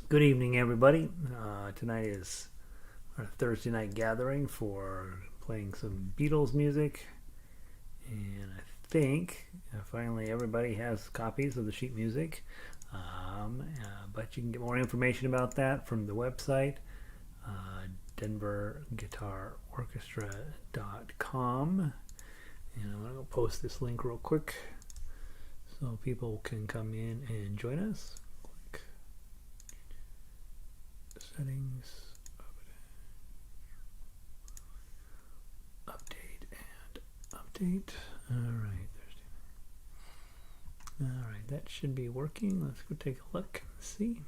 Good evening, everybody. Tonight is our Thursday night gathering for playing some Beatles music, and I think finally everybody has copies of the sheet music. But you can get more information about that from the website, denverguitarorchestra.com. And I'm going to post this link real quick so people can come in and join us. Click settings, update, and update. All right, that should be working. Let's go take a look and see.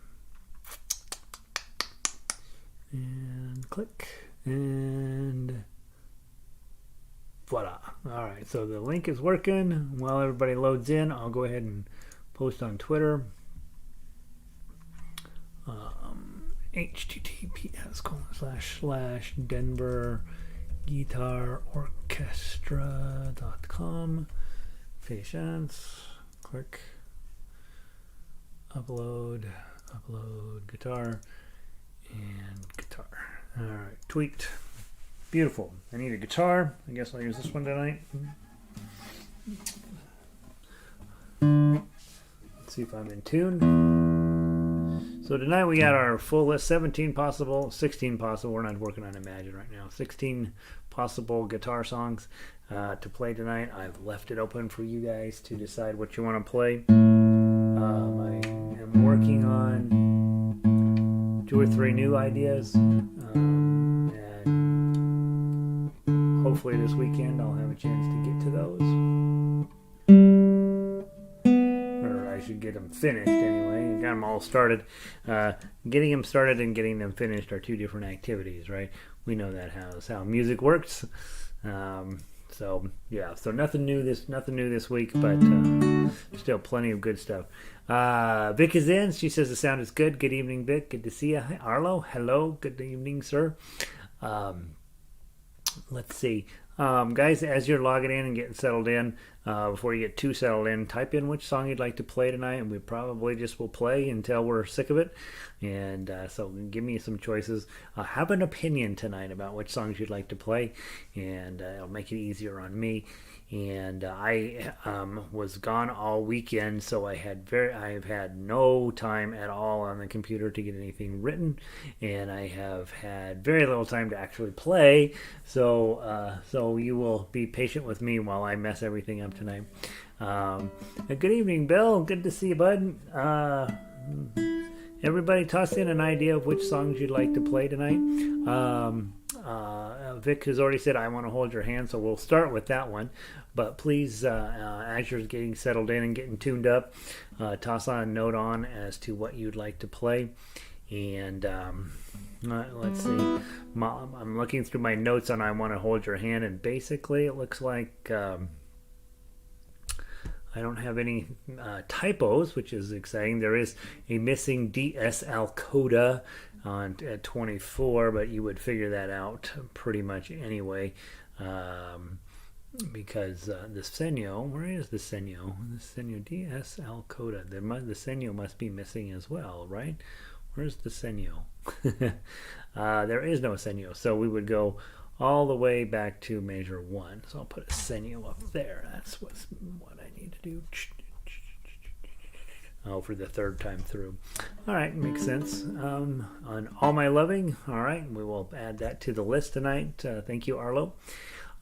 And click, and voila. All right, so the link is working. While everybody loads in, I'll go ahead and post on Twitter. https://denverguitarorchestra.com. Patience. Click. Upload guitar, and guitar. All right, tweet. Beautiful. I need a guitar. I guess I'll use this one tonight. Let's see if I'm in tune. So tonight we got our full list, 16 possible. We're not working on Imagine right now. 16 possible guitar songs to play tonight. I've left it open for you guys to decide what you want to play. I am working on 2 or 3 new ideas. And hopefully this weekend I'll have a chance to get to those. Or I should get them finished anyway. I got them all started. Getting them started and getting them finished are 2 different activities, right? We know that how music works. So nothing new this week, but still plenty of good stuff. Vic is in. She says the sound is good. Good evening, Vic. Good to see you. Hi, Arlo. Hello. Good evening, sir. Let's see. Guys, as you're logging in and getting settled in, before you get too settled in, type in which song you'd like to play tonight, and we probably just will play until we're sick of it. And so give me some choices. Have an opinion tonight about which songs you'd like to play, and it'll make it easier on me. And I was gone all weekend, so I've had no time at all on the computer to get anything written, and I have had very little time to actually play. So you will be patient with me while I mess everything up tonight. Good evening, Bill. Good to see you, bud. Everybody toss in an idea of which songs you'd like to play tonight. Vic has already said, I want to hold your hand, so we'll start with that one. But please, as you're getting settled in and getting tuned up, toss on a note on as to what you'd like to play. And let's see. I'm looking through my notes on I want to hold your hand, and basically it looks like I don't have any typos, which is exciting. There is a missing DSL coda at 24, but you would figure that out pretty much anyway, because the Senyo, where is the Senyo? The Senyo DSL coda. The Senyo must be missing as well, right? Where's the Senyo? There is no Senyo, so we would go all the way back to measure 1. So I'll put a Senyo up there. That's what I need to do. Oh, for the 3rd time through. All right, makes sense. On All My Loving, all right, we will add that to the list tonight. Thank you, Arlo.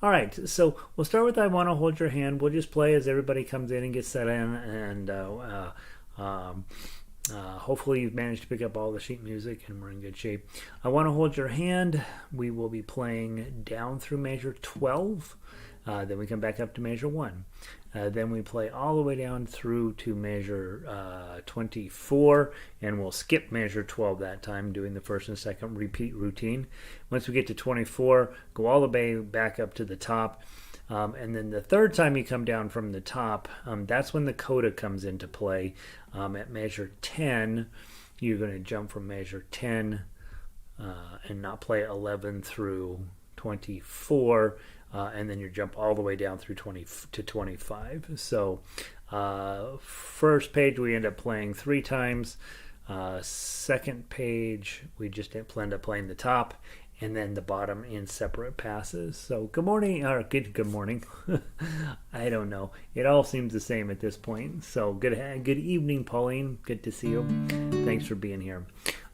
All right, so we'll start with I Want to Hold Your Hand. We'll just play as everybody comes in and gets set in, and hopefully you've managed to pick up all the sheet music and we're in good shape. I Want to Hold Your Hand. We will be playing down through measure 12. Then we come back up to measure 1. Then we play all the way down through to measure 24, and we'll skip measure 12 that time, doing the 1st and 2nd repeat routine. Once we get to 24, go all the way back up to the top. And then the 3rd time you come down from the top, that's when the coda comes into play. At measure 10, you're going to jump from measure 10 and not play 11 through 24, and then you jump all the way down through 20 to 25. So first page we end up playing 3 times. Second page, we just end up playing the top and then the bottom in separate passes. So good morning, or good morning. I don't know. It all seems the same at this point. So good evening, Pauline. Good to see you. Thanks for being here.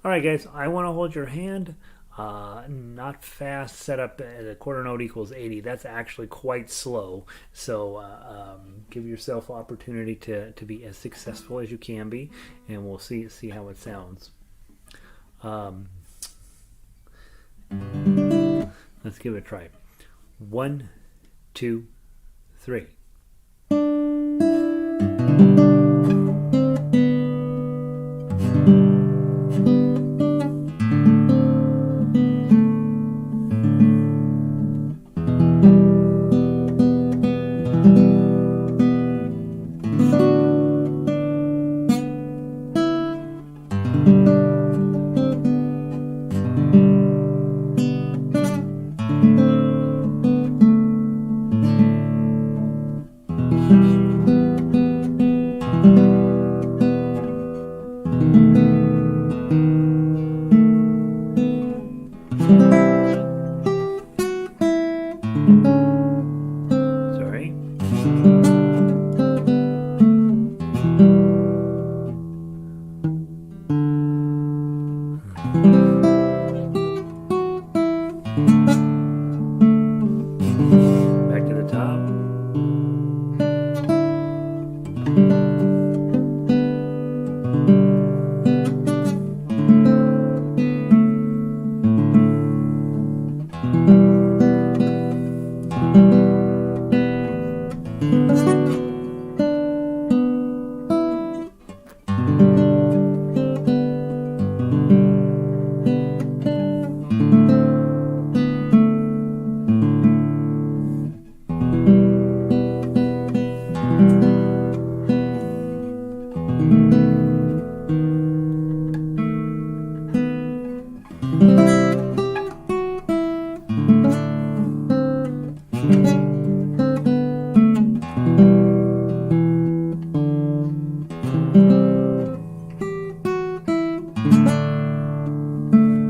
All right, guys, I want to hold your hand. Not fast, set up at a quarter note equals 80. That's actually quite slow. So give yourself opportunity to be as successful as you can be, and we'll see how it sounds. Let's give it a try. 1, 2, 3.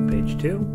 Page 2.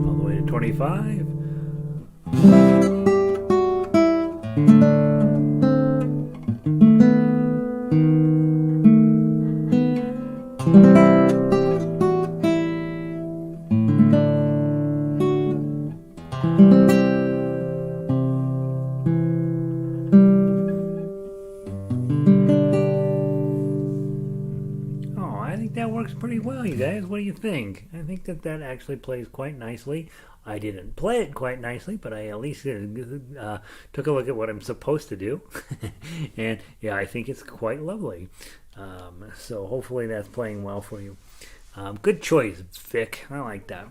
All the way to 25. That works pretty well, you guys. What do you think? I think that actually plays quite nicely. I didn't play it quite nicely, but I at least took a look at what I'm supposed to do. And yeah, I think it's quite lovely. So hopefully that's playing well for you. Good choice, Vic. I like that.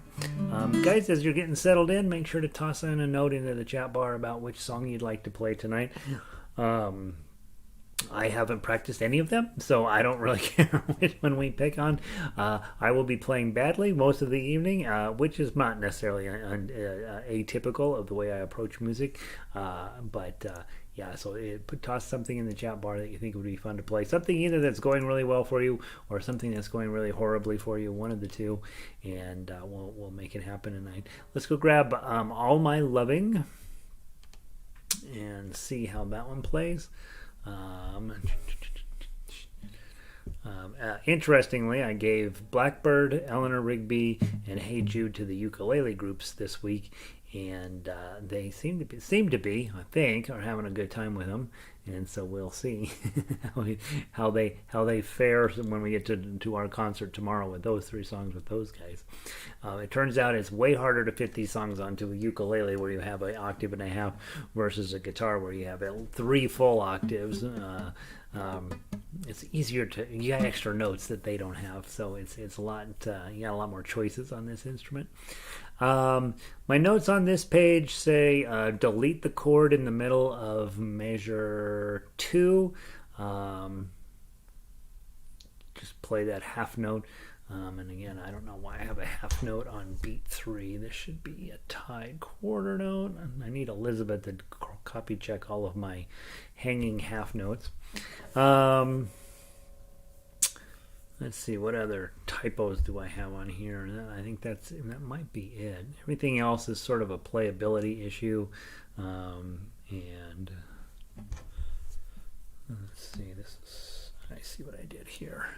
Guys, as you're getting settled in, make sure to toss in a note into the chat bar about which song you'd like to play tonight. I haven't practiced any of them, so I don't really care which one we pick on. I will be playing badly most of the evening, which is not necessarily atypical of the way I approach music. But yeah, so toss something in the chat bar that you think would be fun to play. Something either that's going really well for you or something that's going really horribly for you, one of the two, and we'll make it happen tonight. Let's go grab All My Loving and see how that one plays. Interestingly, I gave Blackbird, Eleanor Rigby, and Hey Jude to the ukulele groups this week, and they seem to be, I think, are having a good time with them. And so we'll see how they fare when we get to our concert tomorrow with those three songs with those guys. It turns out it's way harder to fit these songs onto a ukulele where you have an octave and a half versus a guitar where you have 3 full octaves. It's easier you got extra notes that they don't have, so it's a lot. You got a lot more choices on this instrument. My notes on this page say delete the chord in the middle of measure 2. Just play that half note. And again, I don't know why I have a half note on beat 3. This should be a tied quarter note. I need Elizabeth to copy check all of my hanging half notes. Let's see, what other typos do I have on here? I think that might be it. Everything else is sort of a playability issue. And let's see, I see what I did here.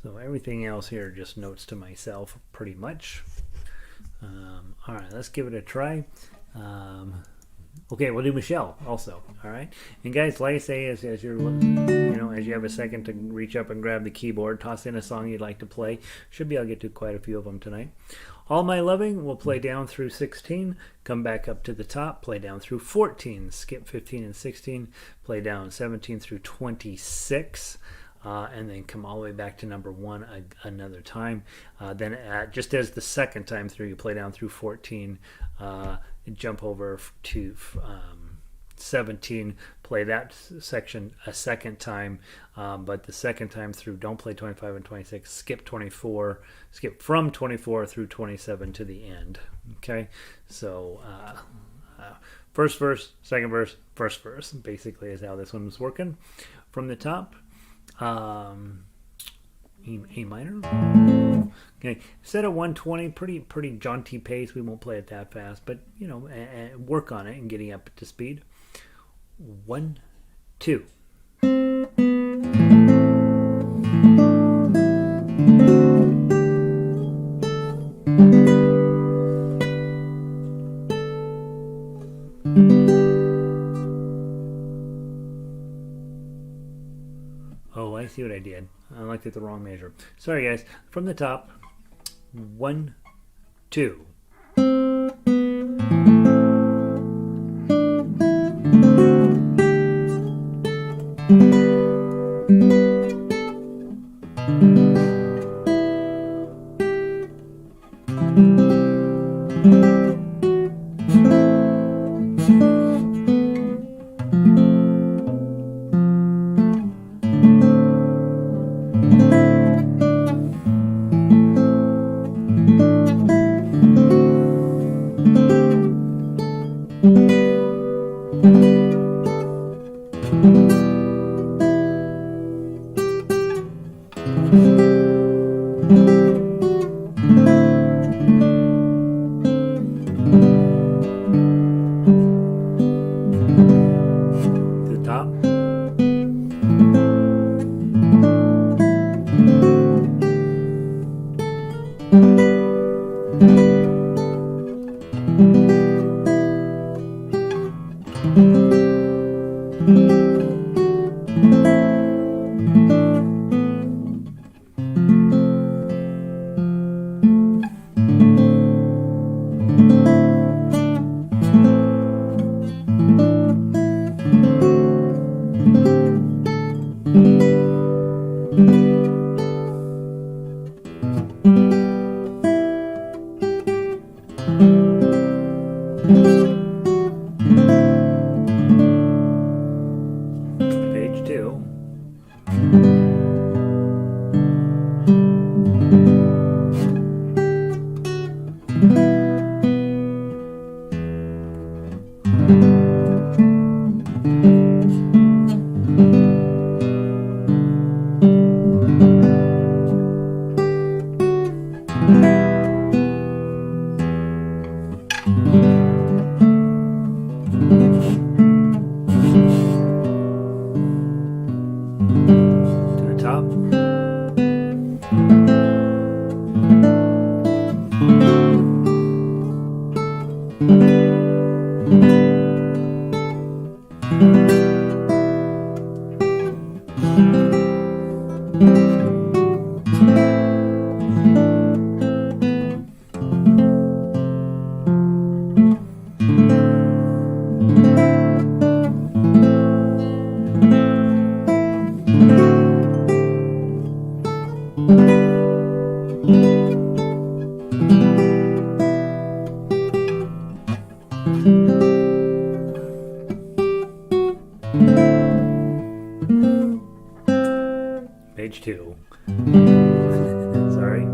So everything else here just notes to myself pretty much. All right, let's give it a try. Okay, we'll do Michelle also. All right, and guys, like I say, as you're as you have a second to reach up and grab the keyboard, toss in a song you'd like to play. I'll get to quite a few of them tonight. All My Loving, we'll play down through 16, come back up to the top, play down through 14, skip 15 and 16, play down 17 through 26. And then come all the way back to number 1 another time. Then just as the second time through, you play down through 14, jump over to 17, play that section a second time, but the second time through, don't play 25 and 26, skip 24, skip from 24 through 27 to the end. Okay, so first verse, second verse, first verse, basically is how this one was working. From the top, A minor. Okay, set at 120, pretty jaunty pace. We won't play it that fast, but work on it and getting up to speed. 1, 2. Oh, I see what I did. I looked at the wrong measure. Sorry, guys. From the top, 1, 2. Page 2. Page 2. Sorry.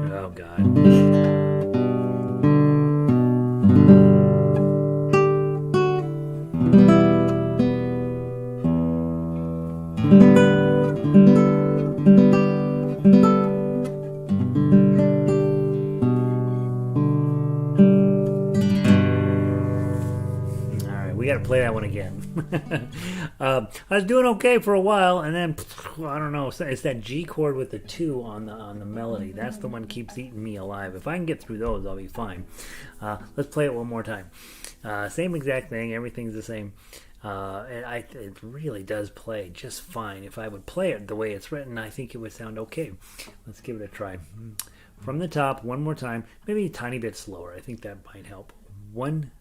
Oh, God. We got to play that one again. I was doing okay for a while, and then I don't know. It's that G chord with the 2 on the melody. That's the one that keeps eating me alive. If I can get through those, I'll be fine. Let's play it one more time. Same exact thing. Everything's the same. It really does play just fine. If I would play it the way it's written, I think it would sound okay. Let's give it a try. From the top, one more time. Maybe a tiny bit slower. I think that might help. 1,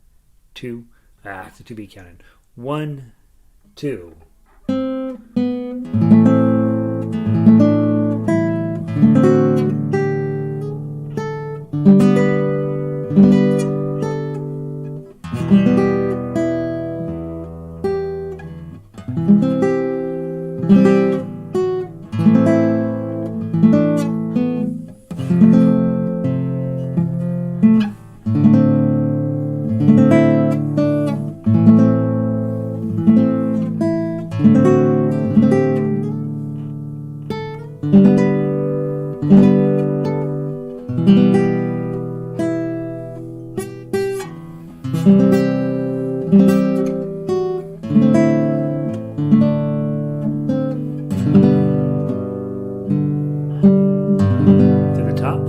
2. It's a to be counted. 1, 2. To the top.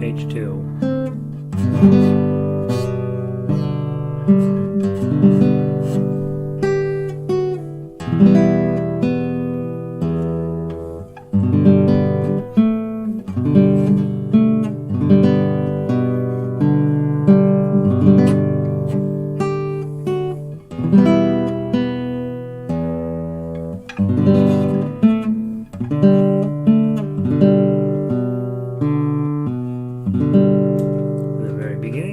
Page 2. The very beginning.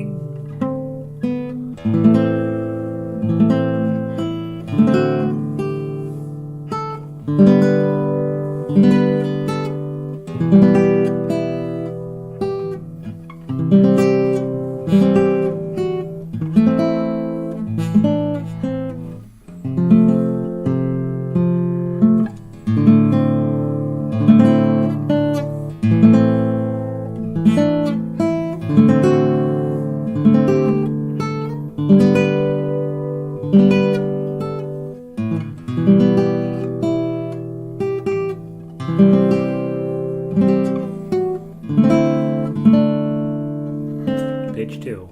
pitch too.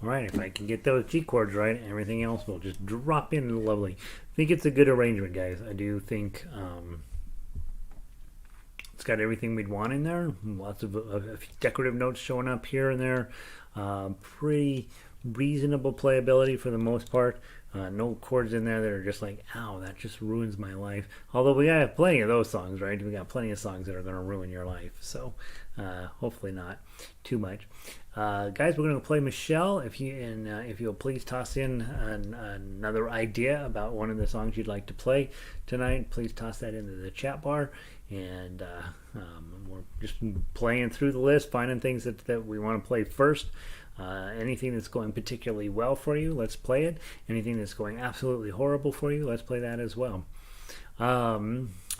Alright, if I can get those G chords right, everything else will just drop in lovely. I think it's a good arrangement, guys. I do think it's got everything we'd want in there. Lots of decorative notes showing up here and there. Pretty reasonable playability for the most part. No chords in there that are just like, ow, that just ruins my life. Although we got plenty of those songs, right? We got plenty of songs that are going to ruin your life. So hopefully not too much. Guys, we're going to play Michelle. If you'll please toss in another idea about one of the songs you'd like to play tonight, please toss that into the chat bar. And we're just playing through the list, finding things that we want to play first. Anything that's going particularly well for you, let's play it. Anything that's going absolutely horrible for you, let's play that as well.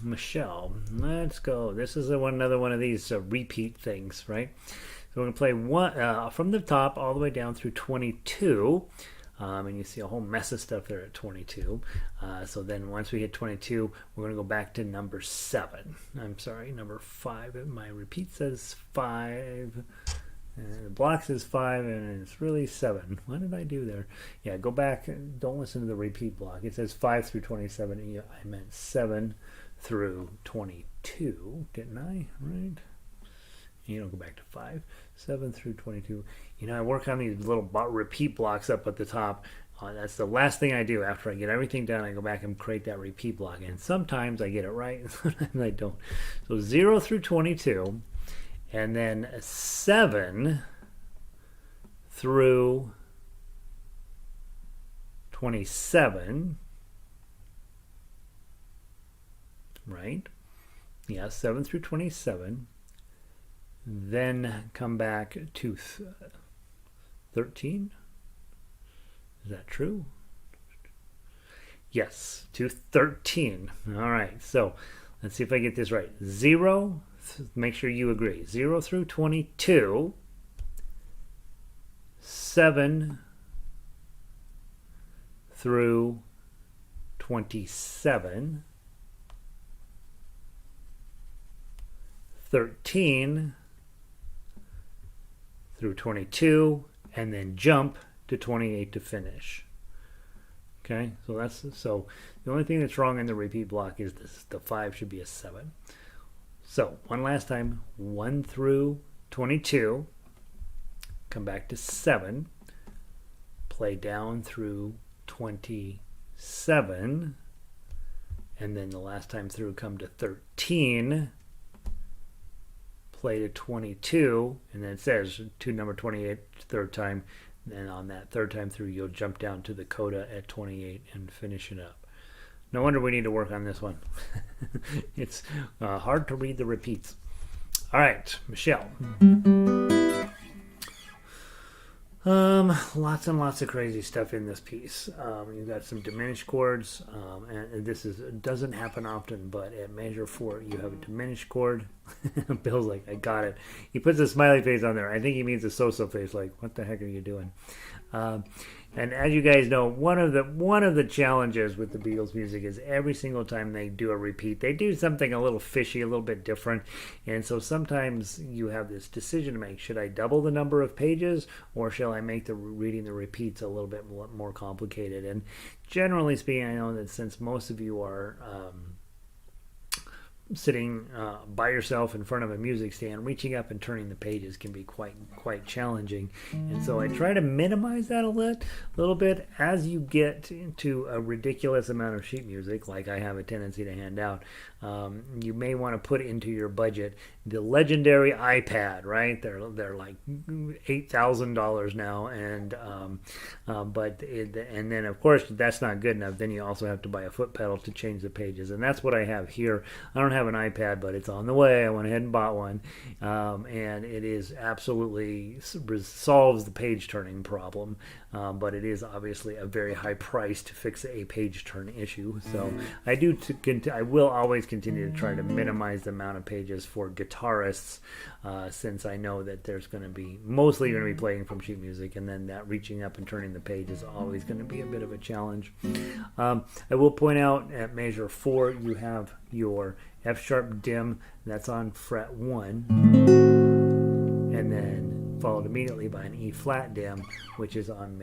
Michelle, let's go. This is another one of these repeat things, right? So we're going to play one from the top all the way down through 22. And you see a whole mess of stuff there at 22. So then once we hit 22, we're going to go back to number 7. I'm sorry, number 5. My repeat says 5. The block says 5, and it's really 7. What did I do there? Yeah, go back. Don't listen to the repeat block. It says 5 through 27. I meant 7 through 22, didn't I? Right? You don't go back to 5. 7 through 22. You know, I work on these little repeat blocks up at the top. That's the last thing I do after I get everything done. I go back and create that repeat block. And sometimes I get it right, and sometimes I don't. So 0 through 22. And then 7 through 27, right? Yeah, 7 through 27. Then come back to 13. Is that true? Yes, to 13. All right, so let's see if I get this right. 0. Make sure you agree. 0 through 22, 7 through 27, 13 through 22, and then jump to 28 to finish. Okay, so the only thing that's wrong in the repeat block is this, the 5 should be a 7. So, one last time, 1 through 22, come back to 7, play down through 27, and then the last time through come to 13, play to 22, and then it says to number 28 third time, and on that third time through you'll jump down to the coda at 28 and finish it up. No wonder we need to work on this one. It's hard to read the repeats. All right, Michelle. Lots and lots of crazy stuff in this piece. You've got some diminished chords, and this doesn't happen often, but at measure 4, you have a diminished chord. Bill's like, I got it. He puts a smiley face on there. I think he means a so-so face, like, what the heck are you doing? And as you guys know, one of the challenges with the Beatles music is every single time they do a repeat, they do something a little fishy, a little bit different. And so sometimes you have this decision to make. Should I double the number of pages, or shall I make the reading the repeats a little bit more complicated? And generally speaking, I know that since most of you are sitting by yourself in front of a music stand, reaching up and turning the pages can be quite challenging. And so I try to minimize that a little bit. As you get into a ridiculous amount of sheet music, like I have a tendency to hand out, you may want to put into your budget the legendary iPad, right? They're like $8,000 now, and and then of course that's not good enough. Then you also have to buy a foot pedal to change the pages, and that's what I have here. I don't have an iPad, but it's on the way. I went ahead and bought one, and it is absolutely solves the page turning problem. But it is obviously a very high price to fix a page turn issue. So I will always continue to try to minimize the amount of pages for guitarists, since I know that there's going to be mostly going to be playing from sheet music, and then that reaching up and turning the page is always going to be a bit of a challenge. I will point out at measure 4 you have your F sharp dim, that's on fret 1, and then followed immediately by an E flat dim, which is on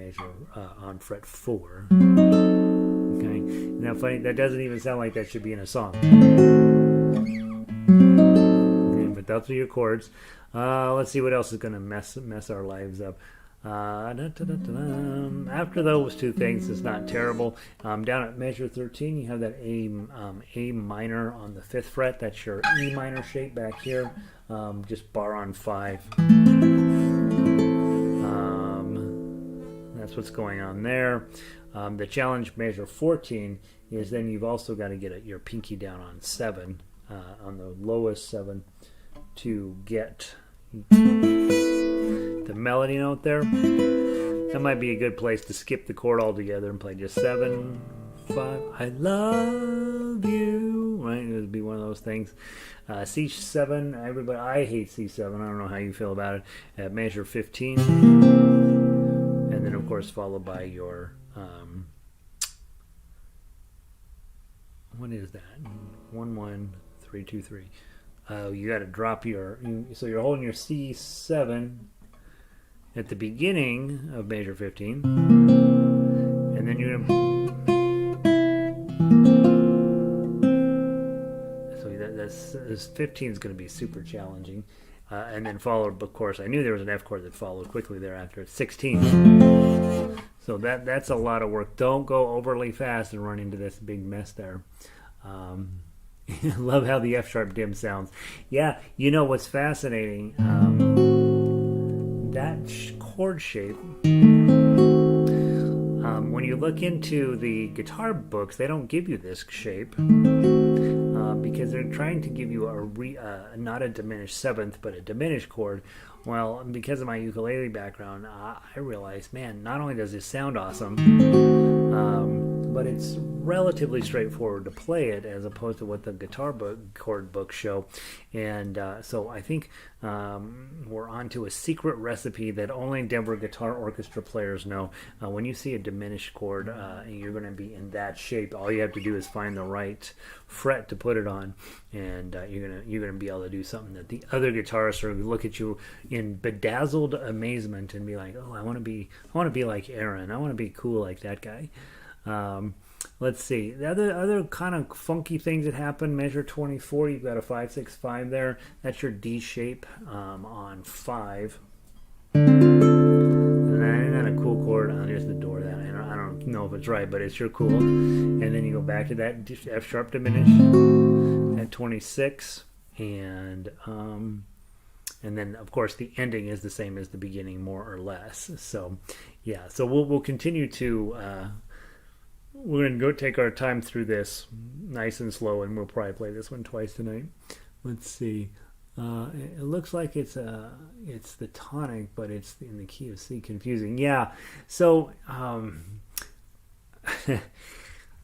on fret 4. Okay, now funny, that doesn't even sound like that should be in a song. Okay, but those are your chords. Let's see what else is going to mess our lives up. After those two things, it's not terrible. Down at measure 13, you have that A minor on the 5th fret. That's your E minor shape back here. Just bar on 5. That's what's going on there. The challenge measure 14 is then you've also got to get your pinky down on 7, on the lowest 7, to get the melody note there. That might be a good place to skip the chord altogether and play just 7, 5. I love you. Right, it would be one of those things. C7. Everybody, I hate C7. I don't know how you feel about it. At measure 15, and then of course followed by your what is that? 1 1 3 2 3. You got to drop so you're holding your C7 at the beginning of measure 15, and then you're gonna. So this 15 is going to be super challenging, and then followed. Of course, I knew there was an F chord that followed quickly thereafter. It's 16. So that's a lot of work. Don't go overly fast and run into this big mess there. I love how the F sharp dim sounds. Yeah, you know what's fascinating? That chord shape. When you look into the guitar books, they don't give you this shape because they're trying to give you not a diminished 7th, but a diminished chord. Well, because of my ukulele background, I realized, man, not only does it sound awesome, but it's relatively straightforward to play it as opposed to what the guitar chord books show. And so I think we're onto a secret recipe that only Denver Guitar Orchestra players know. When you see a diminished chord and you're going to be in that shape, all you have to do is find the right fret to put it on, and you're gonna be able to do something that the other guitarists are look at you in bedazzled amazement and be like, oh, I want to be like Aaron. I want to be cool like that guy. Let's see. The other kind of funky things that happen. Measure 24. You've got a 5-6-5 there. That's your D shape on 5. And then a cool chord. I'll just adore that. I don't know if it's right, but it's sure cool. And then you go back to that F sharp diminished at 26, and then of course the ending is the same as the beginning, more or less. So yeah. So we'll continue to. We're going to go take our time through this nice and slow, and we'll probably play this one twice tonight. Let's see. It looks like it's the tonic, but it's in the key of C. Confusing. Yeah. So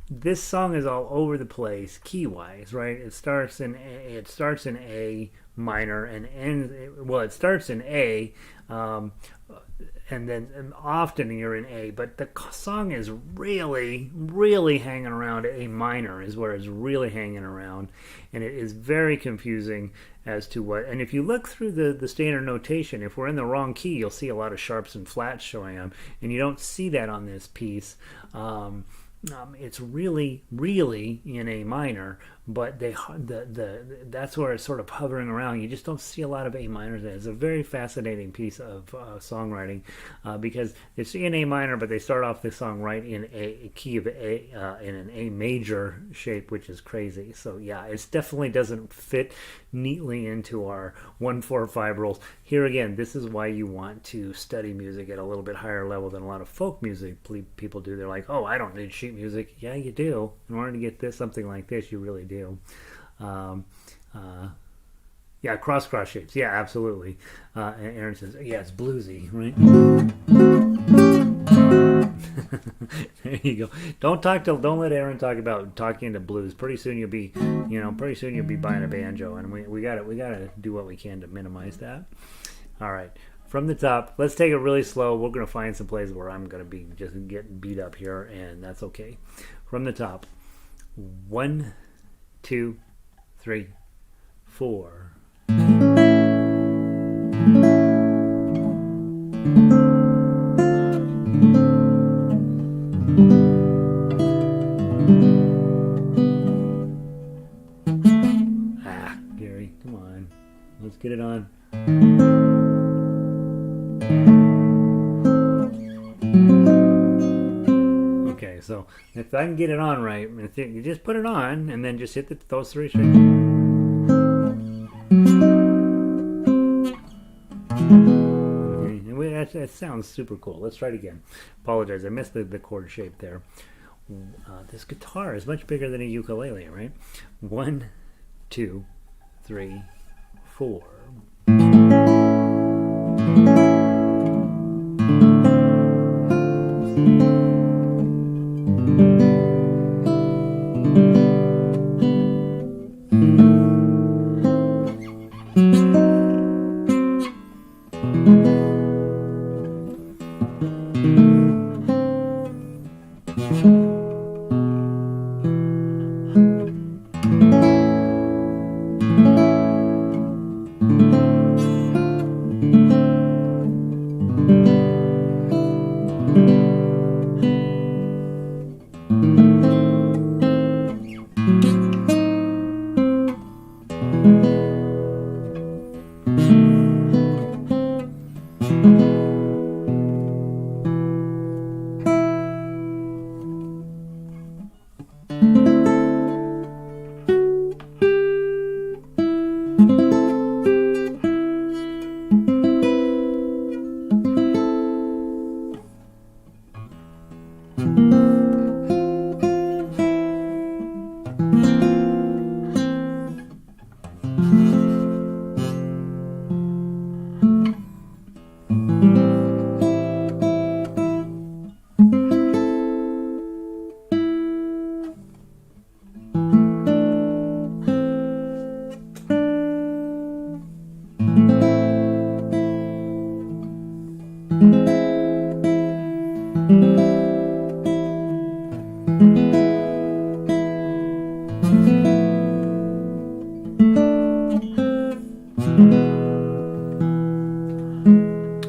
this song is all over the place key-wise, right? It starts in A minor and ends. Well, it starts in A. And then often you're in A, but the song is really, really hanging around A minor is where it's really hanging around, and it is very confusing as to what. And if you look through the standard notation, if we're in the wrong key, you'll see a lot of sharps and flats showing up, and you don't see that on this piece. it's really, really in A minor, but that's where it's sort of hovering around. You just don't see a lot of A minors. It's a very fascinating piece of songwriting because it's in A minor, but they start off the song right in a key of A, in an A major shape, which is crazy. So yeah, it definitely doesn't fit neatly into our 1-4-5 rules. Here again, this is why you want to study music at a little bit higher level than a lot of folk music people do. They're like, oh, I don't need sheet music. Yeah, you do. In order to get something like this, you really do. Yeah, cross shapes. Yeah, absolutely. And Aaron says, yeah, it's bluesy, right? There you go. Don't let Aaron talk about talking into blues. Pretty soon you'll be buying a banjo, and we gotta do what we can to minimize that. All right. From the top, let's take it really slow. We're going to find some places where I'm going to be just getting beat up here, and that's okay. From the top, 1, 2, 3, 4. Gary, come on. Let's get it on. Okay, so if I can get it on right, you just put it on and then just hit those 3 strings. Okay, that sounds super cool. Let's try it again. Apologize, I missed the chord shape there. This guitar is much bigger than a ukulele, right? 1, 2, 3, 4.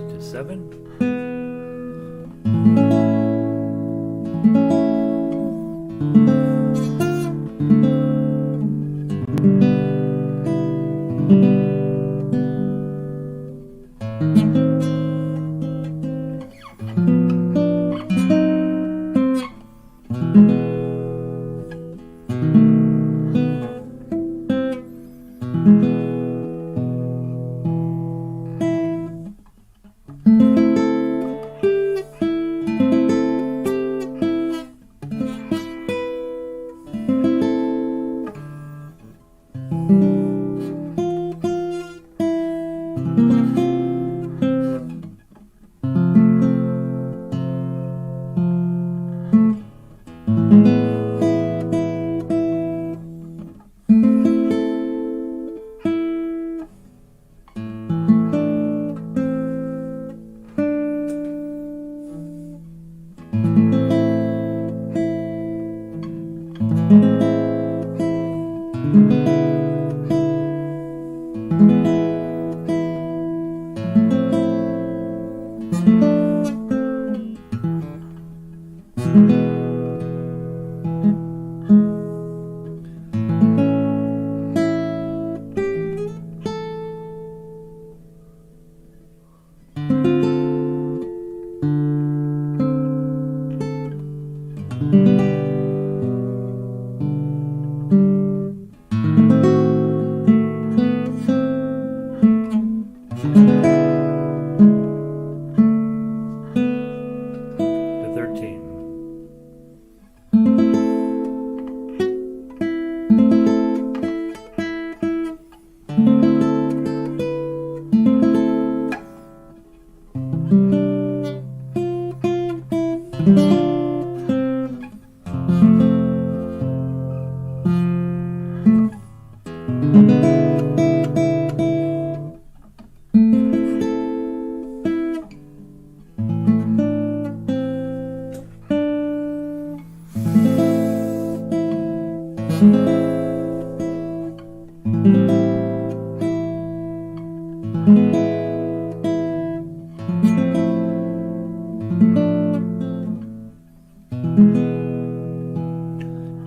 To 7.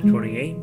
28.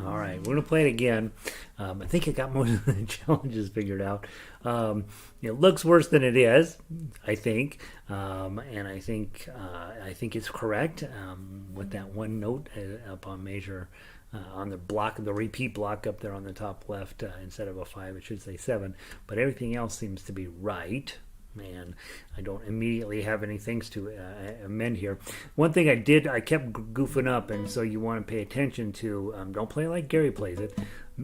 All right, we're going to play it again. I think I got most of the challenges figured out. It looks worse than it is, I think, and I think it's correct with that one note up on measure on the block, the repeat block up there on the top left. Instead of a 5, it should say 7. But everything else seems to be right. Man, I don't immediately have any things to amend here. One thing I did, I kept goofing up, and so you want to pay attention to, don't play like Gary plays it.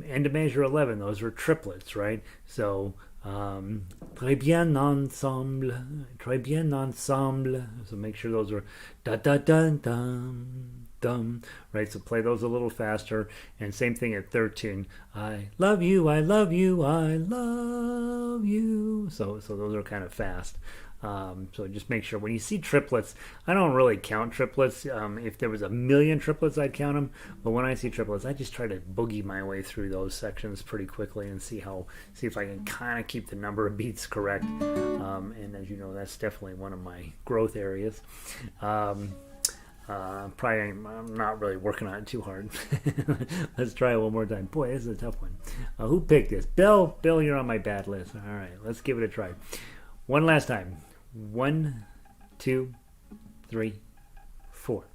End of measure 11, those were triplets, right? So, très bien ensemble, très bien ensemble. So make sure those are da da da dum dum, right? So play those a little faster. And same thing at 13. I love you, I love you, I love you. So those are kind of fast. So just make sure when you see triplets, I don't really count triplets. If there was a million triplets, I'd count them. But when I see triplets, I just try to boogie my way through those sections pretty quickly and see if I can kind of keep the number of beats correct. And as you know, that's definitely one of my growth areas. Probably I'm not really working on it too hard. Let's try it one more time. Boy, this is a tough one. Who picked this? Bill, you're on my bad list. All right, let's give it a try. One last time. 1, 2, 3, 4.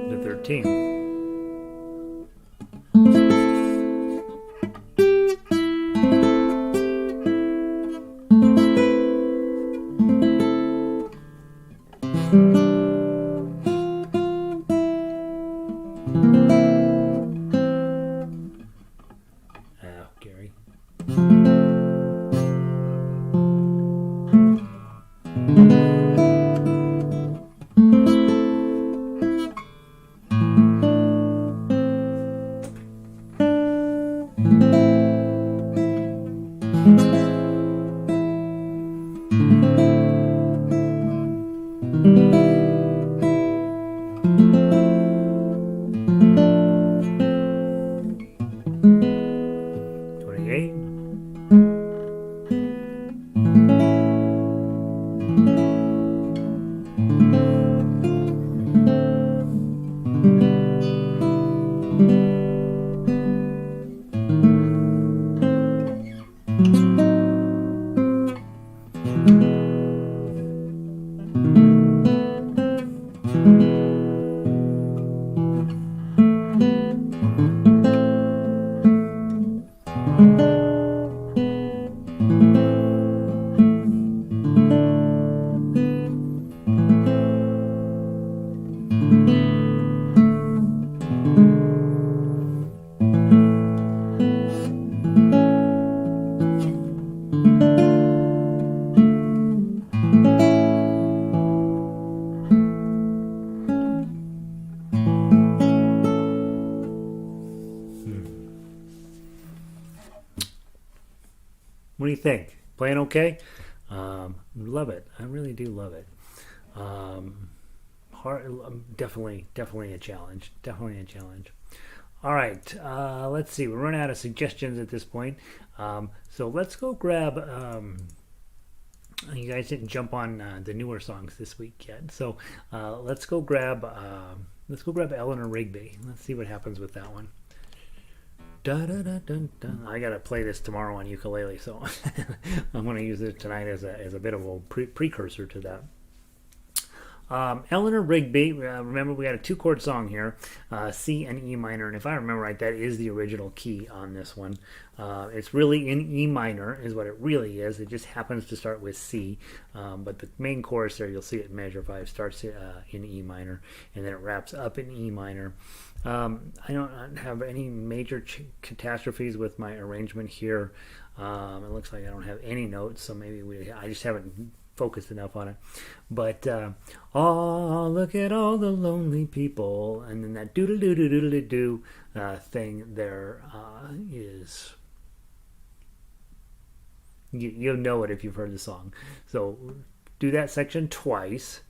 The 13th. Gary. What do you think? Playing okay? Love it. I really do love it. Definitely a challenge. Definitely a challenge. All right. Let's see. We're running out of suggestions at this point. So let's go grab. You guys didn't jump on the newer songs this week yet. So let's go grab. Eleanor Rigby. Let's see what happens with that one. Da, da, da, dun, dun. I gotta play this tomorrow on ukulele, so I'm gonna use it tonight as a bit of a precursor to that. Eleanor Rigby, remember we got a 2-chord song here, C and E minor, and if I remember right, that is the original key on this one. It's really in E minor is what it really is. It just happens to start with C, but the main chorus there, you'll see it in measure 5, starts in E minor, and then it wraps up in E minor. I don't have any major catastrophes with my arrangement here. It looks like I don't have any notes, so maybe I just haven't focused enough on it. But oh, look at all the lonely people, and then that doodle doodle doodle doo thing there is. You'll know it if you've heard the song. So do that section twice,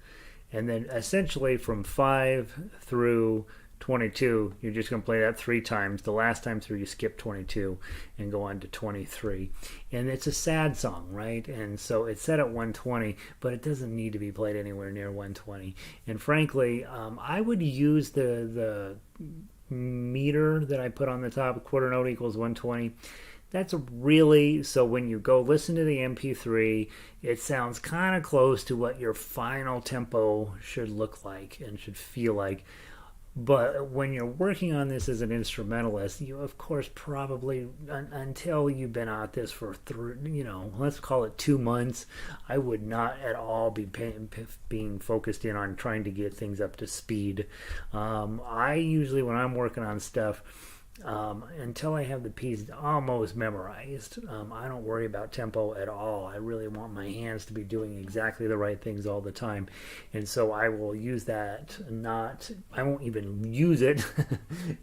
and then essentially from 5 through 22, you're just going to play that 3 times. The last time through, you skip 22 and go on to 23. And it's a sad song, right? And so it's set at 120, but it doesn't need to be played anywhere near 120. And frankly, I would use the meter that I put on the top, quarter note equals 120. That's really, so when you go listen to the MP3, it sounds kind of close to what your final tempo should look like and should feel like. But when you're working on this as an instrumentalist, you of course probably until you've been at this for let's call it 2 months, I would not at all be being focused in on trying to get things up to speed. I usually, when I'm working on stuff, until I have the piece almost memorized, I don't worry about tempo at all. I really want my hands to be doing exactly the right things all the time, and so I will use that. I won't even use it.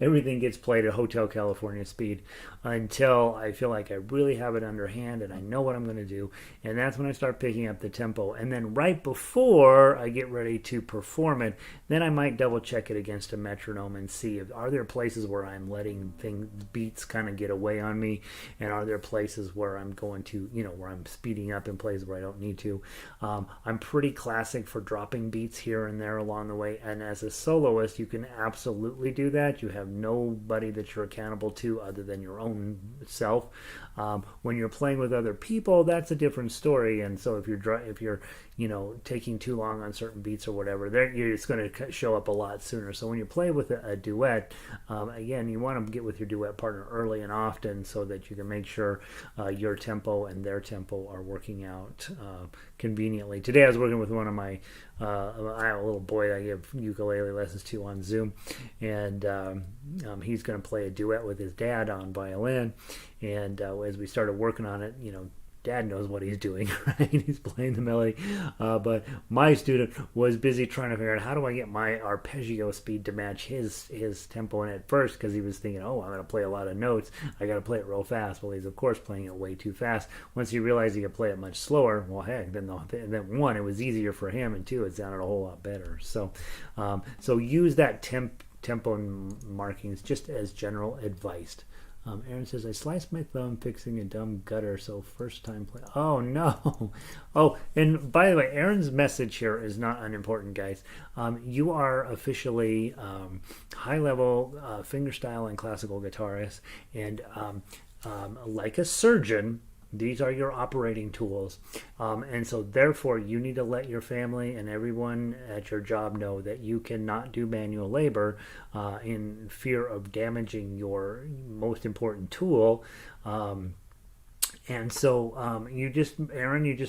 Everything gets played at Hotel California speed until I feel like I really have it underhand and I know what I'm going to do, and that's when I start picking up the tempo. And then right before I get ready to perform it, then I might double check it against a metronome and see if are there places where I'm letting letting beats kind of get away on me, and are there places where I'm going to, where I'm speeding up in places where I don't need to. I'm pretty classic for dropping beats here and there along the way, and as a soloist, you can absolutely do that. You have nobody that you're accountable to other than your own self. When you're playing with other people, that's a different story. And so if you're taking too long on certain beats or whatever, it's going to show up a lot sooner. So when you play with a duet, again, you want to get with your duet partner early and often so that you can make sure your tempo and their tempo are working out conveniently. Today I was working with one of my I have a little boy I give ukulele lessons to on Zoom, and he's going to play a duet with his dad on violin. And as we started working on it, Dad knows what he's doing, right? He's playing the melody. But my student was busy trying to figure out, how do I get my arpeggio speed to match his tempo in it first, because he was thinking, oh, I'm going to play a lot of notes. I got to play it real fast. Well, he's, of course, playing it way too fast. Once he realized he could play it much slower, well, heck, then one, it was easier for him, and two, it sounded a whole lot better. So use that tempo markings just as general advice. Aaron says, I sliced my thumb fixing a dumb gutter, so first time play. Oh, no. Oh, and by the way, Aaron's message here is not unimportant, guys. You are officially high-level fingerstyle and classical guitarist, and like a surgeon, these are your operating tools. And so therefore you need to let your family and everyone at your job know that you cannot do manual labor in fear of damaging your most important tool. And so Aaron, you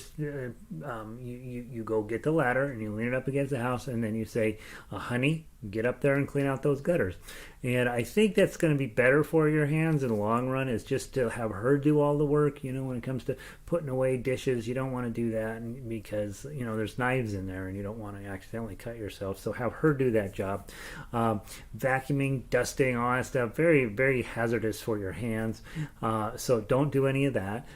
go get the ladder and you lean it up against the house, and then you say, honey, get up there and clean out those gutters. And I think that's going to be better for your hands in the long run, is just to have her do all the work. When it comes to putting away dishes, you don't want to do that because, there's knives in there and you don't want to accidentally cut yourself. So have her do that job. Vacuuming, dusting, all that stuff, very, very hazardous for your hands. So don't do any of that.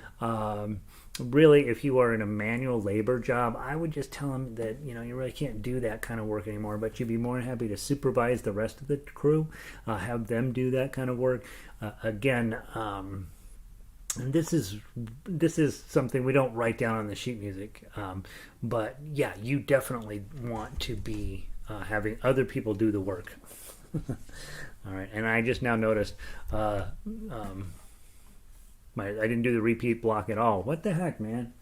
Really, if you are in a manual labor job, I would just tell them that you really can't do that kind of work anymore, but you'd be more than happy to supervise the rest of the crew, have them do that kind of work. Again, and this is something we don't write down on the sheet music, but yeah, you definitely want to be having other people do the work. All right, and I just now noticed I didn't do the repeat block at all. What the heck, man?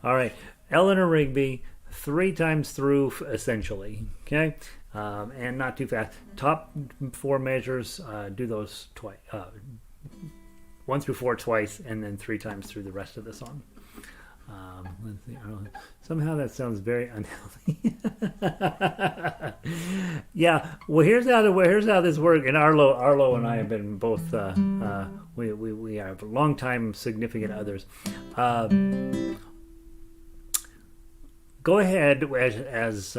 All right. Eleanor Rigby, 3 times through, essentially. Okay? And not too fast. Top 4 measures, do those twice. 1 through 4 twice, and then 3 times through the rest of the song. Let's see. Somehow that sounds very unhealthy. Yeah. Well, here's how this works. And Arlo and I have been both. We are long-time significant others. Go ahead as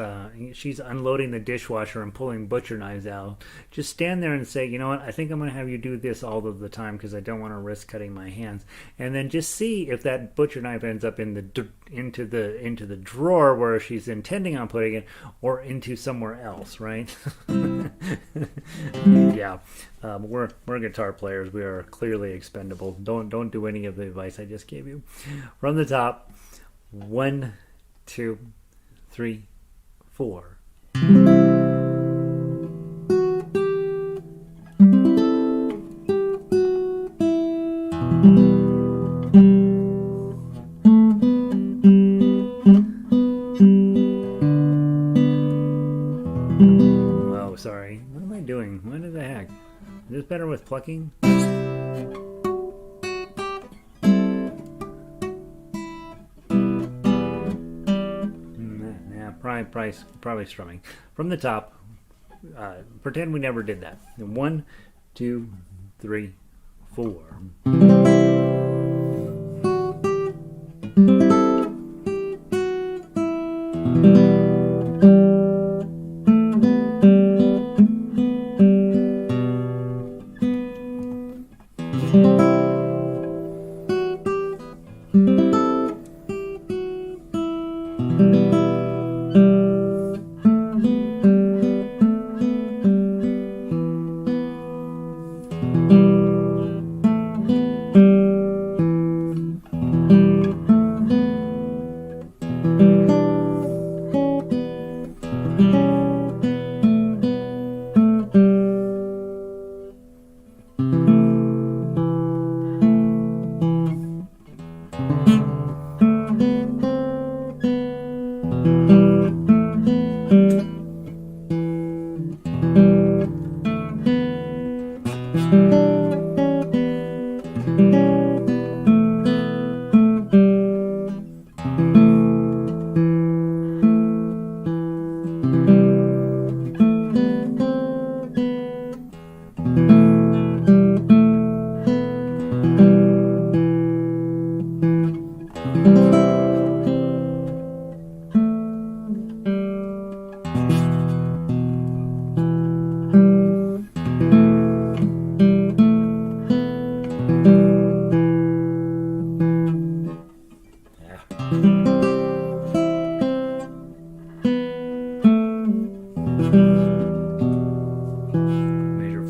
she's unloading the dishwasher and pulling butcher knives out. Just stand there and say, you know what, I think I'm going to have you do this all of the time because I don't want to risk cutting my hands. And then just see if that butcher knife ends up into the drawer where she's intending on putting it, or into somewhere else, right? Yeah, we're guitar players. We are clearly expendable. Don't do any of the advice I just gave you. From the top, 1, 2, 3, 4. Oh, sorry. What am I doing? What the heck? Is this better with plucking? Probably strumming. From the top, pretend we never did that. 1, 2, 3, 4.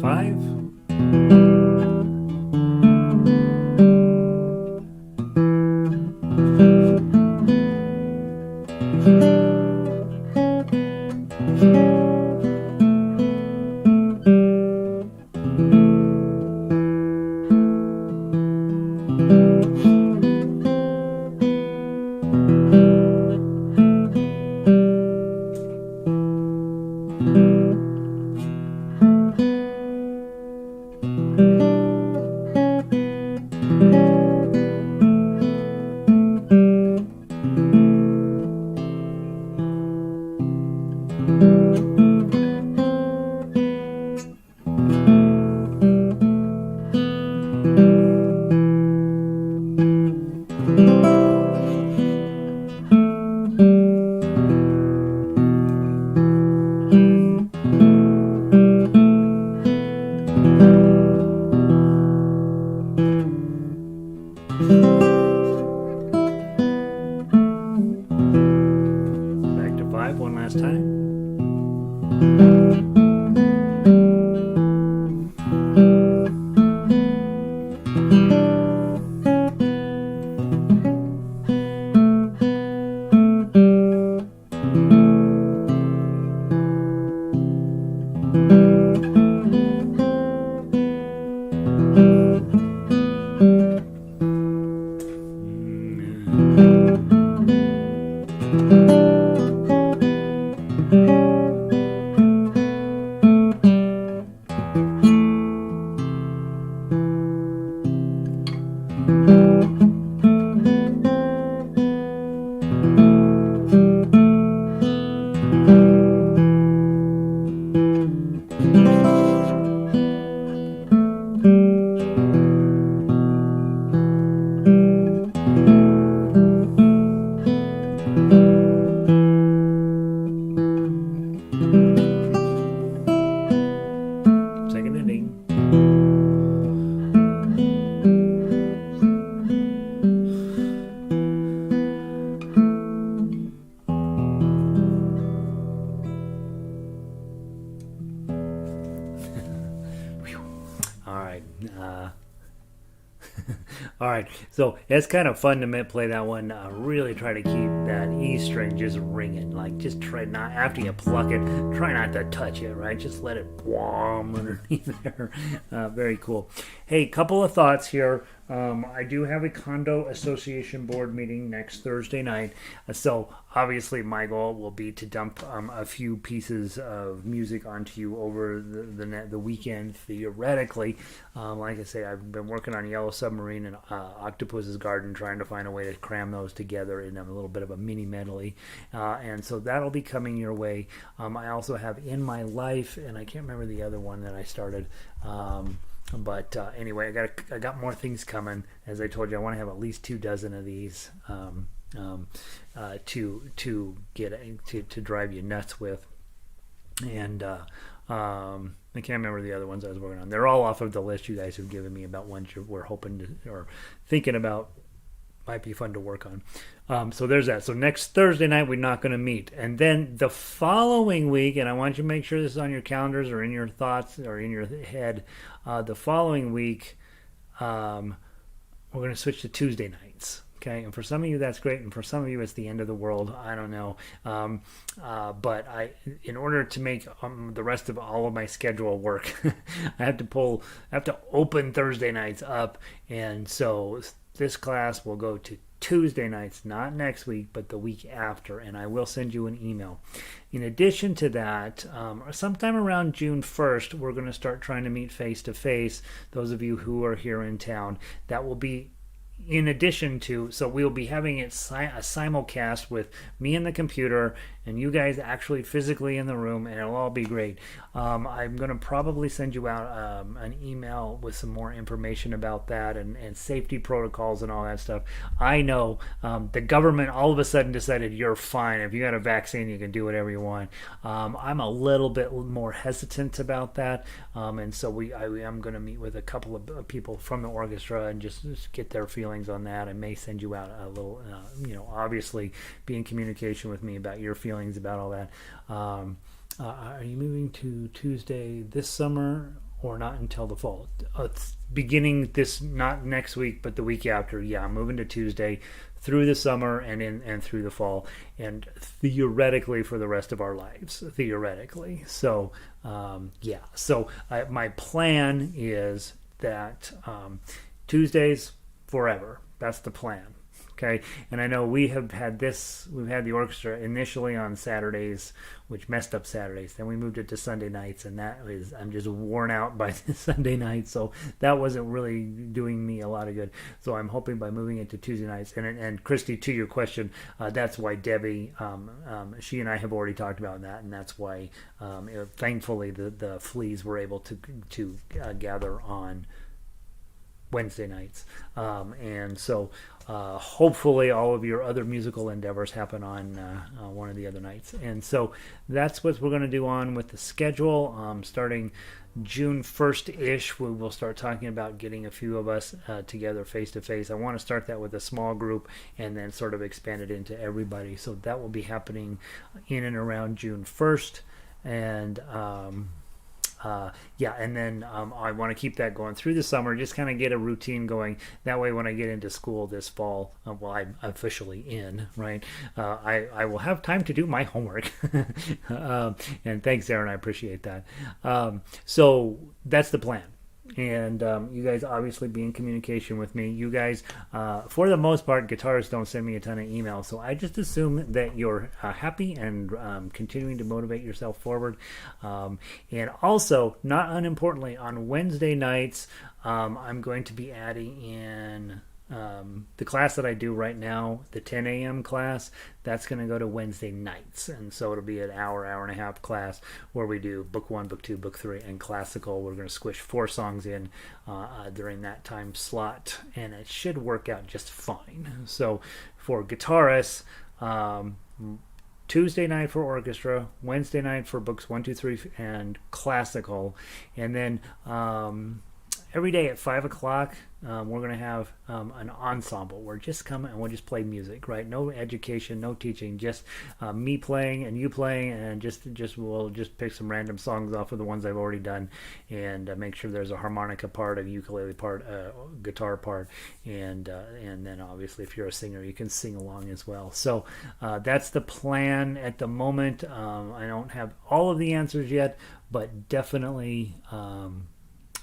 5. Back to 5 one last time. Second ending. All right. All right. So it's kind of fun to play that one. Really try to keep that E string just ringing. Like, just try not, after you pluck it, try not to touch it, right? Just let it boom underneath there. Very cool. Hey, couple of thoughts here. I do have a condo association board meeting next Thursday night. So obviously my goal will be to dump a few pieces of music onto you over the weekend, theoretically. Like I say, I've been working on Yellow Submarine and Octopus's Garden, trying to find a way to cram those together in a little bit of a mini medley. And so that'll be coming your way. I also have In My Life, and I can't remember the other one that I started. But anyway, I got more things coming. As I told you, I want to have at least 24 of these to drive you nuts with. And I can't remember the other ones I was working on. They're all off of the list you guys have given me about ones we're hoping to or thinking about might be fun to work on. So there's that. So next Thursday night, we're not going to meet. And then the following week, and I want you to make sure this is on your calendars or in your thoughts or in your head, the following week, we're going to switch to Tuesday nights. Okay, and for some of you that's great, and for some of you it's the end of the world. I don't know, but in order to make the rest of all of my schedule work, I have to open Thursday nights up, and so this class will go to Tuesday nights, not next week, but the week after, and I will send you an email. In addition to that, sometime around June 1st, we're going to start trying to meet face-to-face, those of you who are here in town. That will be in addition to, so we'll be having it a simulcast with me and the computer and you guys actually physically in the room, and it'll all be great. I'm going to probably send you out an email with some more information about that and safety protocols and all that stuff. I know the government all of a sudden decided you're fine. If you got a vaccine, you can do whatever you want. I'm a little bit more hesitant about that, and so I am going to meet with a couple of people from the orchestra and just get their feelings on that. I may send you out a little, obviously be in communication with me about your feelings about all that. Are you moving to Tuesday this summer or not until the fall. Beginning this, not next week, but the week after. Yeah, I'm moving to Tuesday through the summer and through the fall, and theoretically for the rest of our lives. Theoretically, so yeah. So my plan is that Tuesdays forever. That's the plan. Okay, and I know we've had the orchestra initially on Saturdays, which messed up Saturdays. Then we moved it to Sunday nights, and I'm just worn out by the Sunday nights, so that wasn't really doing me a lot of good. So I'm hoping by moving it to Tuesday nights, and Christy, to your question, that's why Debbie, she and I have already talked about that, and that's why, thankfully, the Fleas were able to gather on Wednesday nights, and so hopefully all of your other musical endeavors happen on one of the other nights. And so that's what we're going to do on with the schedule. Starting June 1st-ish, we will start talking about getting a few of us together face-to-face. I want to start that with a small group and then sort of expand it into everybody. So that will be happening in and around June 1st. And yeah, and then I want to keep that going through the summer, just kind of get a routine going. That way, when I get into school this fall, well, I'm officially in, right? I will have time to do my homework. And thanks, Aaron. I appreciate that. So that's the plan. And you guys obviously be in communication with me. You guys, for the most part, guitarists don't send me a ton of emails, so I just assume that you're happy and continuing to motivate yourself forward. And also, not unimportantly, on Wednesday nights, I'm going to be adding in the class that I do right now, the 10 a.m. class. That's going to go to Wednesday nights, and so it'll be an hour and a half class where we do book 1, book 2, book 3, and classical. We're going to squish 4 songs in during that time slot, and it should work out just fine. So for guitarists, Tuesday night for orchestra, Wednesday night for books 1, 2, 3, and classical, and then every day at 5 o'clock, we're going to have an ensemble. We're just coming and we'll just play music, right? No education, no teaching, just me playing and you playing, and we'll just pick some random songs off of the ones I've already done, and make sure there's a harmonica part, a ukulele part, a guitar part, and then obviously if you're a singer, you can sing along as well. So that's the plan at the moment. I don't have all of the answers yet, but definitely.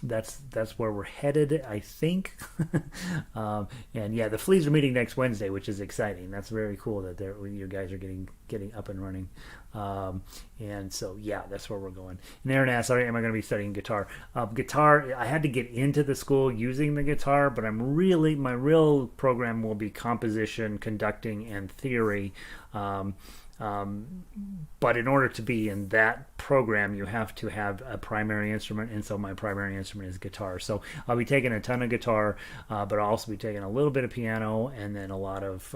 That's where we're headed, I think. And yeah, the Fleas are meeting next Wednesday, which is exciting. That's very cool that you guys are getting up and running. And so yeah, that's where we're going. And Aaron asked, am I going to be studying guitar? Guitar, I had to get into the school using the guitar, but my real program will be composition, conducting, and theory. But in order to be in that program, you have to have a primary instrument, and so my primary instrument is guitar. So I'll be taking a ton of guitar, but I'll also be taking a little bit of piano, and then a lot of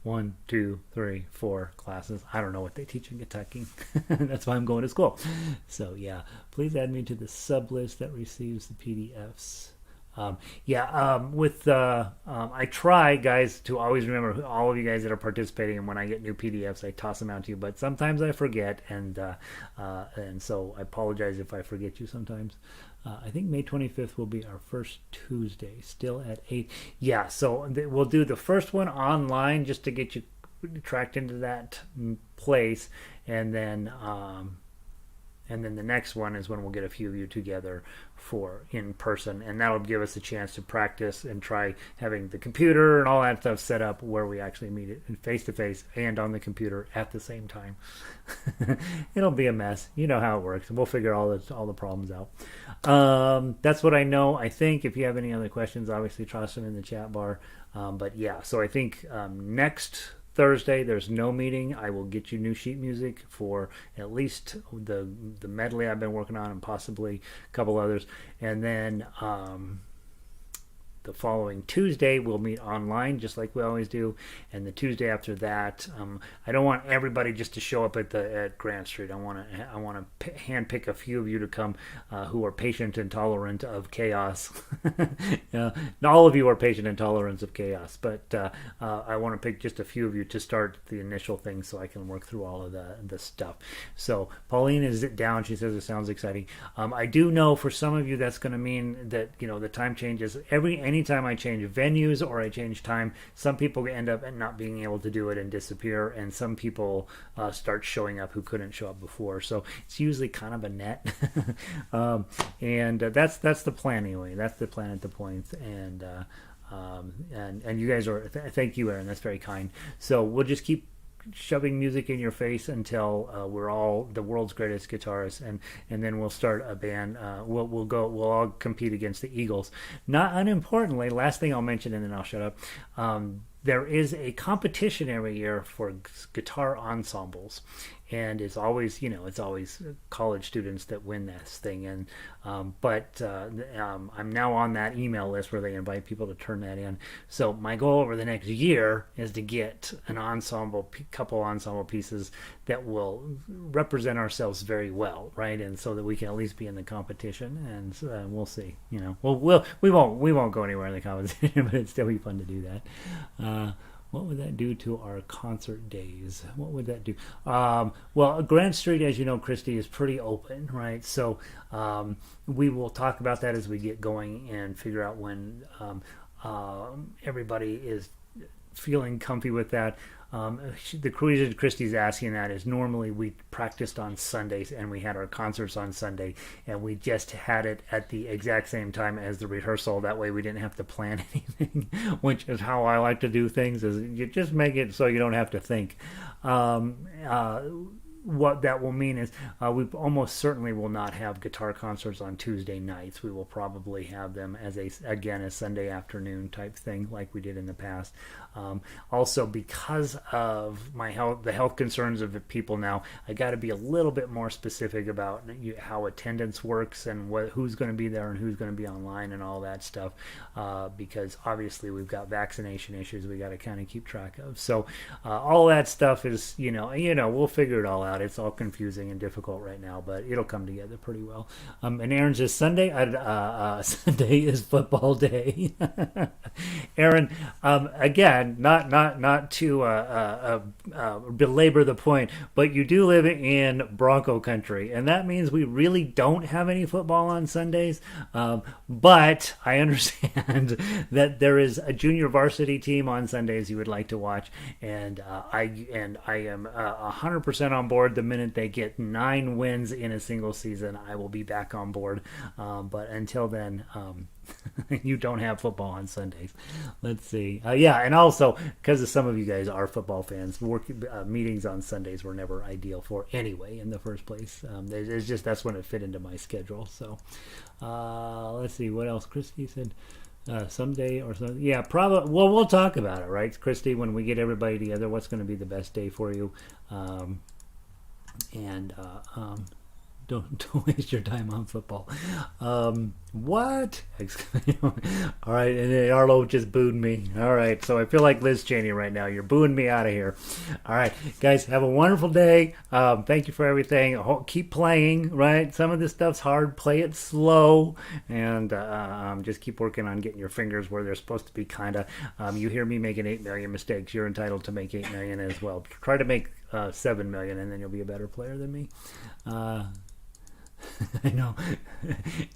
1, 2, 3, 4 classes. I don't know what they teach in Kentucky. That's why I'm going to school. So yeah, please add me to the sub list that receives the PDFs. I try, guys, to always remember all of you guys that are participating, and when I get new PDFs, I toss them out to you, but sometimes I forget, and so I apologize if I forget you sometimes. I think May 25th will be our first Tuesday, still at 8. Yeah, so we'll do the first one online just to get you tracked into that place, and then the next one is when we'll get a few of you together for in person, and that'll give us a chance to practice and try having the computer and all that stuff set up where we actually meet it face to face and on the computer at the same time. It'll be a mess. You know how it works, and we'll figure all the problems out. That's what I know. I think if you have any other questions, obviously toss them in the chat bar. But yeah, so I think next Thursday there's no meeting. I will get you new sheet music for at least the medley I've been working on, and possibly a couple others, and then the following Tuesday, we'll meet online just like we always do, and the Tuesday after that, I don't want everybody just to show up at Grant Street. I want to handpick a few of you to come who are patient and tolerant of chaos. Not all of you are patient and tolerant of chaos, but I want to pick just a few of you to start the initial thing so I can work through all of the stuff. So Pauline is down. She says it sounds exciting. I do know for some of you that's going to mean that the time changes anytime I change venues or I change time. Some people end up not being able to do it and disappear, and some people start showing up who couldn't show up before. So it's usually kind of a net, and that's the plan anyway. That's the plan at the point, and you guys are. Thank you, Aaron. That's very kind. So we'll just keep shoving music in your face until we're all the world's greatest guitarists, and then we'll start a band. We'll all compete against the Eagles. Not unimportantly, last thing I'll mention, and then I'll shut up. There is a competition every year for guitar ensembles, and it's always college students that win this thing. And but I'm now on that email list where they invite people to turn that in. So my goal over the next year is to get an couple ensemble pieces that will represent ourselves very well, right? And so that we can at least be in the competition. And we'll see. We won't go anywhere in the competition, but it'd still be fun to do that. What would that do to our concert days? What would that do? Well, Grant Street, as you know, Christy, is pretty open, right? So we will talk about that as we get going and figure out when everybody is feeling comfy with that. The reason Christy's asking that is normally we practiced on Sundays and we had our concerts on Sunday, and we just had it at the exact same time as the rehearsal. That way we didn't have to plan anything, which is how I like to do things, is you just make it so you don't have to think. What that will mean is we almost certainly will not have guitar concerts on Tuesday nights. We will probably have them as a Sunday afternoon type thing like we did in the past. Also, because of the health concerns of the people now, I got to be a little bit more specific about how attendance works and who's going to be there and who's going to be online and all that stuff, because obviously we've got vaccination issues we got to kind of keep track of. So all that stuff is, we'll figure it all out. It's all confusing and difficult right now, but it'll come together pretty well. And Aaron says Sunday. Sunday is football day. Aaron, again, not to belabor the point, but you do live in Bronco country, and that means we really don't have any football on Sundays. But I understand that there is a junior varsity team on Sundays you would like to watch, and I am 100% on board. The minute they get 9 wins in a single season, I will be back on board. But until then, you don't have football on Sundays. Let's see. And also, because some of you guys are football fans, meetings on Sundays were never ideal for anyway in the first place. It's just that's when it fit into my schedule. So let's see what else Christy said. Someday or something. Yeah, probably. Well, we'll talk about it, right, Christy? When we get everybody together, what's going to be the best day for you? Don't waste your time on football. What? All right, and Arlo just booed me. All right, so I feel like Liz Cheney right now. You're booing me out of here. All right, guys, have a wonderful day. Thank you for everything. Keep playing, right? Some of this stuff's hard. Play it slow, and just keep working on getting your fingers where they're supposed to be, kind of. You hear me making 8 million mistakes. You're entitled to make 8 million as well. Try to make 7 million, and then you'll be a better player than me. I know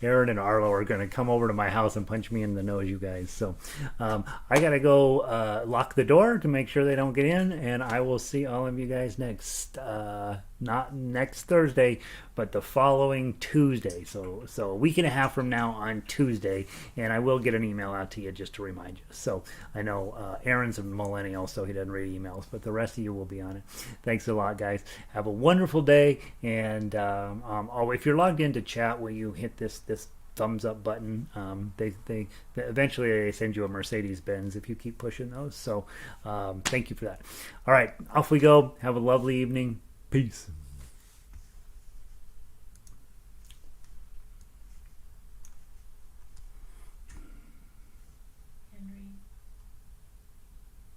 Aaron and Arlo are going to come over to my house and punch me in the nose, you guys. So I got to go lock the door to make sure they don't get in, and I will see all of you guys not next Thursday, but the following Tuesday. So a week and a half from now on Tuesday, and I will get an email out to you just to remind you. So I know Aaron's a millennial, so he doesn't read emails, but the rest of you will be on it. Thanks a lot, guys. Have a wonderful day, and if you're logged into chat, will you hit this thumbs up button? They eventually they send you a Mercedes-Benz if you keep pushing those. So thank you for that. All right, off we go. Have a lovely evening. Peace.